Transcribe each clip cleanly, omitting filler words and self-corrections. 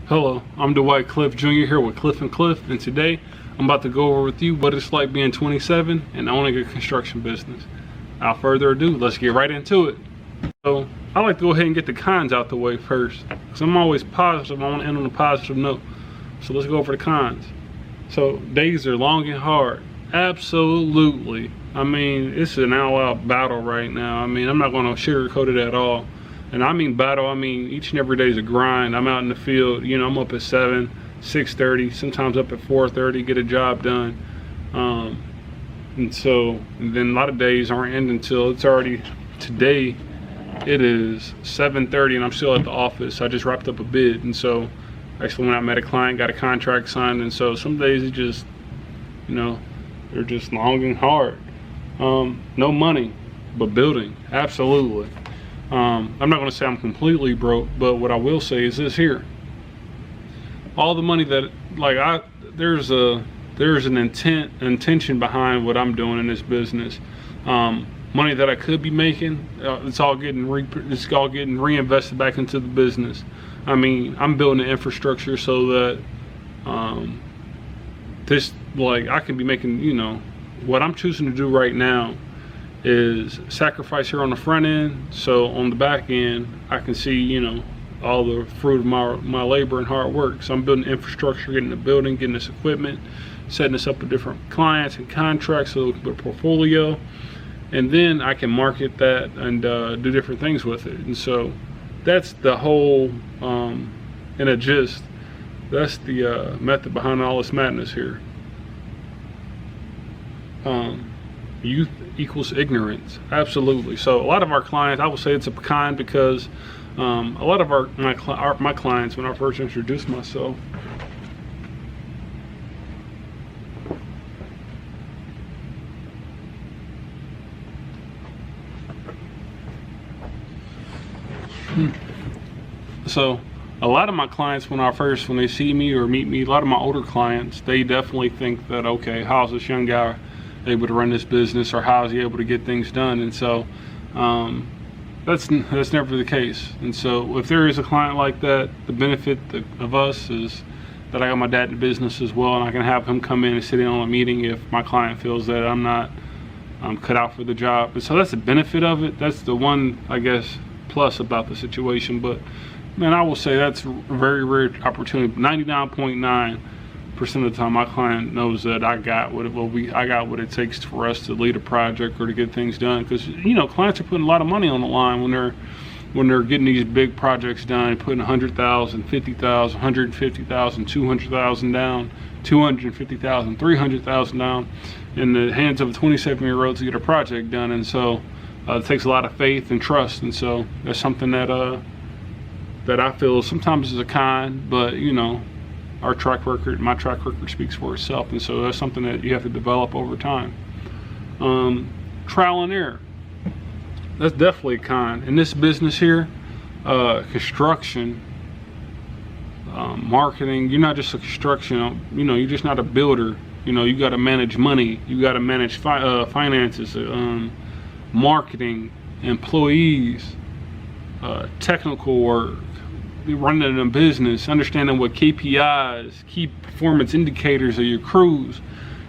Hello, I'm Dwight Cliff Jr. here with Cliff and Cliff, and today I'm about to go over with you what it's like being 27 and owning a construction business. Without further ado, let's get right into it. So I like to go ahead and get the cons out the way first, because I'm always positive. I want to end on a positive note. So let's go over the cons. So days are long and hard. Absolutely. I mean, it's an all-out battle right now. I mean, I'm not going to sugarcoat it at all. And I mean battle, I mean each and every day is a grind. I'm out in the field, you know, I'm up at 7, 6:30, sometimes up at 4:30, get a job done. And then a lot of days aren't ending until it's already, today it is 7:30 and I'm still at the office. I just wrapped up a bid, and so actually went out and met a client, got a contract signed, and so some days it just, you know, they're just long and hard. No money, but building, absolutely. I'm not going to say I'm completely broke, but what I will say is this here. All the money that, like, there's an intention behind what I'm doing in this business. Money that I could be making, it's all getting reinvested back into the business. I mean, I'm building the infrastructure so that I can be making, you know, what I'm choosing to do right now is sacrifice here on the front end, so on the back end I can see, you know, all the fruit of my labor and hard work. So I'm building infrastructure, getting the building, getting this equipment, setting this up with different clients and contracts so we can build a portfolio, and then I can market that and do different things with it. And so that's the whole, in a gist, that's the method behind all this madness here. Youth equals ignorance, absolutely. So a lot of our clients, I will say it's a con, because a lot of my clients, when I first introduced myself, so a lot of my clients, when they see me or meet me, a lot of my older clients, they definitely think that, okay, how's this young guy able to run this business, or how is he able to get things done? And so that's never the case. And so if there is a client like that, the benefit of us is that I got my dad in the business as well, and I can have him come in and sit in on a meeting if my client feels that I'm not cut out for the job. And so that's the benefit of it. That's the one, I guess, plus about the situation. But man, I will say that's a very rare opportunity. 99.9% of the time my client knows that I got what it takes for us to lead a project or to get things done, because, you know, clients are putting a lot of money on the line when they're getting these big projects done, putting 100,000, 50,000, 150,000, 200,000 down, 250,000, 300,000 down in the hands of a 27-year-old to get a project done. And so it takes a lot of faith and trust, and so that's something that I feel sometimes is a con, but, you know, my track record speaks for itself, and so that's something that you have to develop over time. Trial and error, that's definitely a con in this business here. Construction, marketing, you're not just a construction, you know, you're just not a builder. You know, you got to manage money, you got to manage finances, marketing, employees, technical work, running a business, understanding what KPIs, key performance indicators of your crews,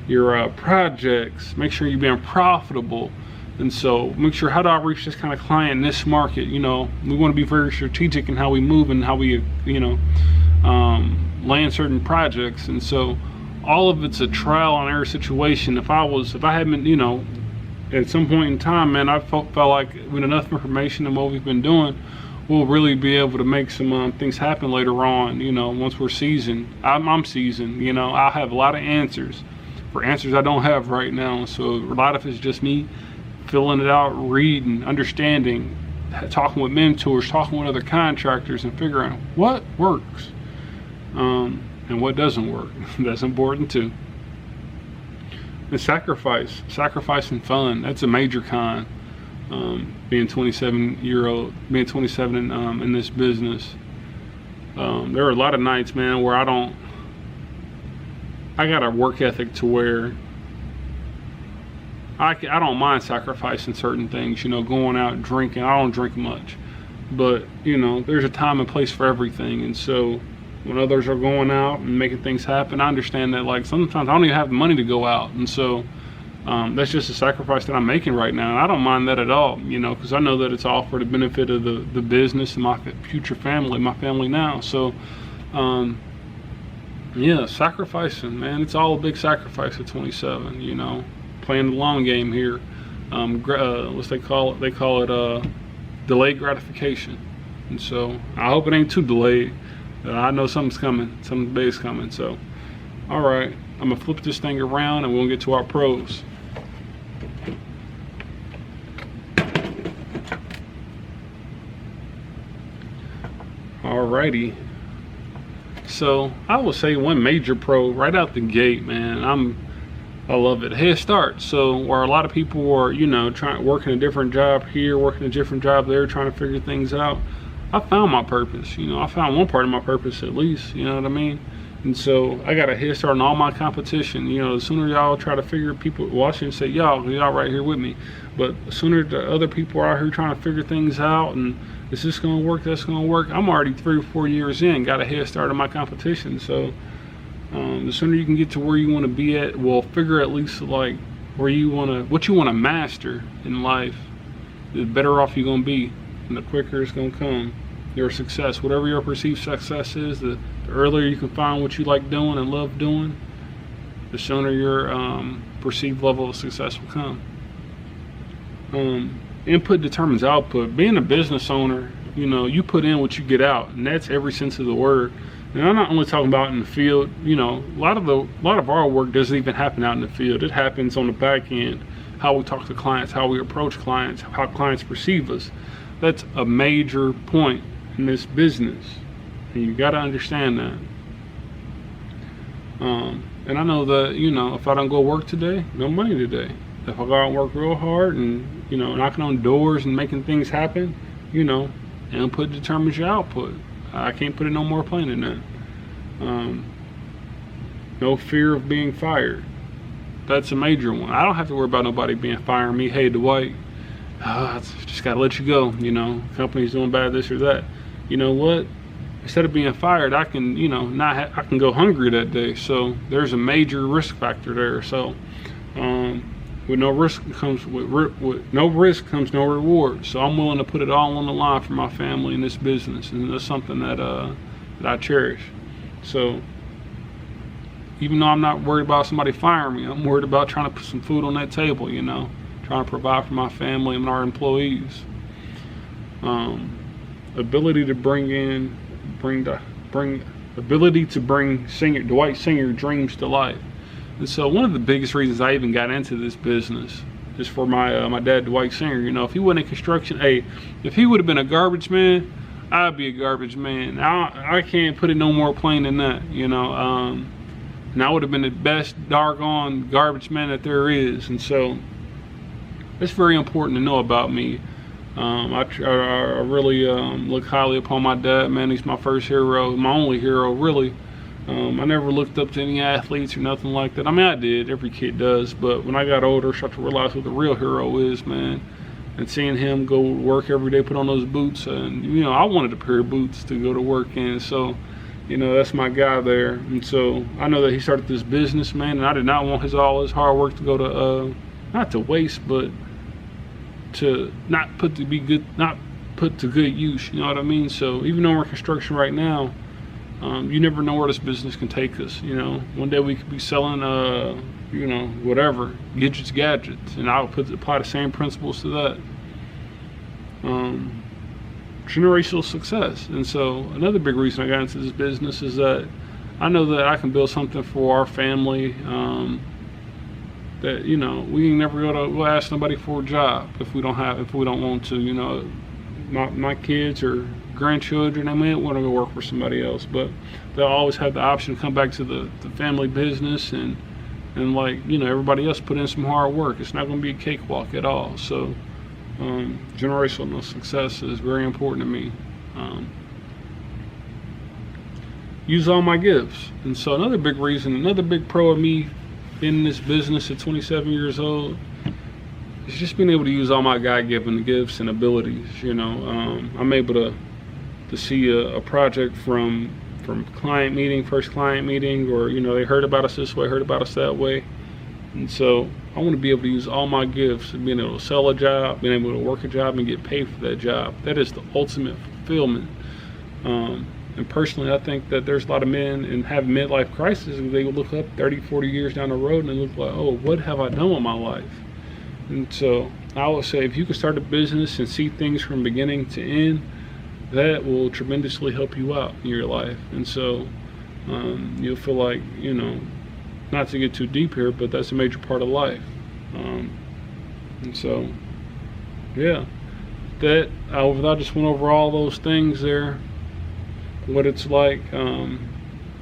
your projects, make sure you're being profitable. And so make sure, how do I reach this kind of client in this market? You know, we want to be very strategic in how we move and how we, you know, land certain projects. And so all of it's a trial and error situation. If I hadn't, you know, at some point in time, man, I felt like with enough information and what we've been doing, we'll really be able to make some things happen later on. You know, once we're seasoned, I'm seasoned, you know, I'll have a lot of answers for answers I don't have right now. So a lot of it's just me filling it out, reading, understanding, talking with mentors, talking with other contractors, and figuring out what works and what doesn't work. That's important too. And sacrifice and fun, that's a major con. Being 27 in this business, there are a lot of nights, man, where I got a work ethic to where I don't mind sacrificing certain things, you know, going out and drinking. I don't drink much, but, you know, there's a time and place for everything. And so when others are going out and making things happen. I understand that, like, sometimes I don't even have the money to go out, and so that's just a sacrifice that I'm making right now, and I don't mind that at all, you know, because I know that it's all for the benefit of the business and my future family, my family now. So yeah, sacrificing, man, it's all a big sacrifice at 27, you know, playing the long game here. What's they call it? They call it delayed gratification. And so I hope it ain't too delayed. I know something's coming, something big's coming. So all right, I'm gonna flip this thing around and we'll get to our pros. Alrighty, so I will say one major pro right out the gate, man. I love it. Head start. So where a lot of people are, you know, working a different job here, working a different job there, trying to figure things out, I found my purpose. You know, I found one part of my purpose at least, you know what I mean? And so I got a head start on all my competition. You know, the sooner y'all try to figure, people watching and say, y'all right here with me. But the sooner the other people are out here trying to figure things out, and is this gonna work, that's gonna work, I'm already 3 or 4 years in, got a head start on my competition. So the sooner you can get to where you want to be at, well, figure at least like where you want to, what you want to master in life, the better off you're going to be, and the quicker it's going to come, your success. Whatever your perceived success is, the earlier you can find what you like doing and love doing, the sooner your perceived level of success will come. Input determines output. Being a business owner, you know, you put in what you get out, and that's every sense of the word. And I'm not only talking about in the field. You know, a lot of our work doesn't even happen out in the field. It happens on the back end, how we talk to clients, how we approach clients, how clients perceive us. That's a major point in this business, and you got to understand that. And I know that, you know, if I don't go work today, no money today. If I go out and work real hard and, you know, knocking on doors and making things happen, you know, input determines your output. I can't put it no more plain than that. No fear of being fired. That's a major one. I don't have to worry about nobody firing me. Hey, Dwight, I just gotta let you go. You know, company's doing bad, this or that. You know what? Instead of being fired, I can, you know, I can go hungry that day. So there's a major risk factor there. So with no risk comes no reward. So I'm willing to put it all on the line for my family in this business, and that's something that I cherish. So even though I'm not worried about somebody firing me, I'm worried about trying to put some food on that table, you know, trying to provide for my family and our employees. Ability to bring Dwight Singer dreams to life. And so one of the biggest reasons I even got into this business is for my dad, Dwight Singer. You know, if he wasn't in construction, hey, if he would have been a garbage man, I'd be a garbage man. I can't put it no more plain than that, you know. And I would have been the best doggone garbage man that there is. And so it's very important to know about me. I really look highly upon my dad, man. He's my first hero, my only hero, really. I never looked up to any athletes or nothing like that. I mean, I did, every kid does, but when I got older, I started to realize what the real hero is, man. And seeing him go to work every day, put on those boots, and, you know, I wanted a pair of boots to go to work in, so, you know, that's my guy there. And so I know that he started this business, man, and I did not want all his hard work to go to, not to waste, but to not put to good use, you know what I mean? So even though we're in construction right now, you never know where this business can take us. You know, one day we could be selling, you know, whatever, gadgets, and I'll apply the same principles to that. Generational success. And so another big reason I got into this business is that I know that I can build something for our family, that, you know, we can never go ask nobody for a job if we don't want to. You know, my kids or grandchildren, they may want to go work for somebody else, but they'll always have the option to come back to the family business, and like, you know, everybody else put in some hard work. It's not going to be a cakewalk at all. So generational success is very important to me. Use all my gifts. And so another big reason, another big pro of me in this business at 27 years old is just being able to use all my God-given gifts and abilities. You know, I'm able to see a project from from client meeting, first client meeting, or they heard about us this way, heard about us that way. And so I want to be able to use all my gifts of being able to sell a job, being able to work a job and get paid for that job. That is the ultimate fulfillment. And personally, I think that there's a lot of men and have midlife crisis, and they will look up 30, 40 years down the road and they look like, oh, what have I done with my life? And so I would say if you can start a business and see things from beginning to end, that will tremendously help you out in your life. And so you'll feel like, not to get too deep here, but that's a major part of life. And so, yeah, I just went over all those things there, what it's like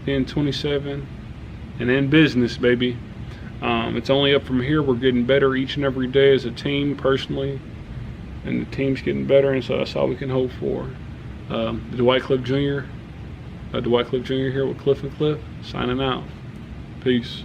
being 27 and in business, baby. It's only up from here. We're getting better each and every day as a team, personally, and the team's getting better, and so that's all we can hope for. Dwight Cliff Jr. Here with Cliff and Cliff, signing out. Peace.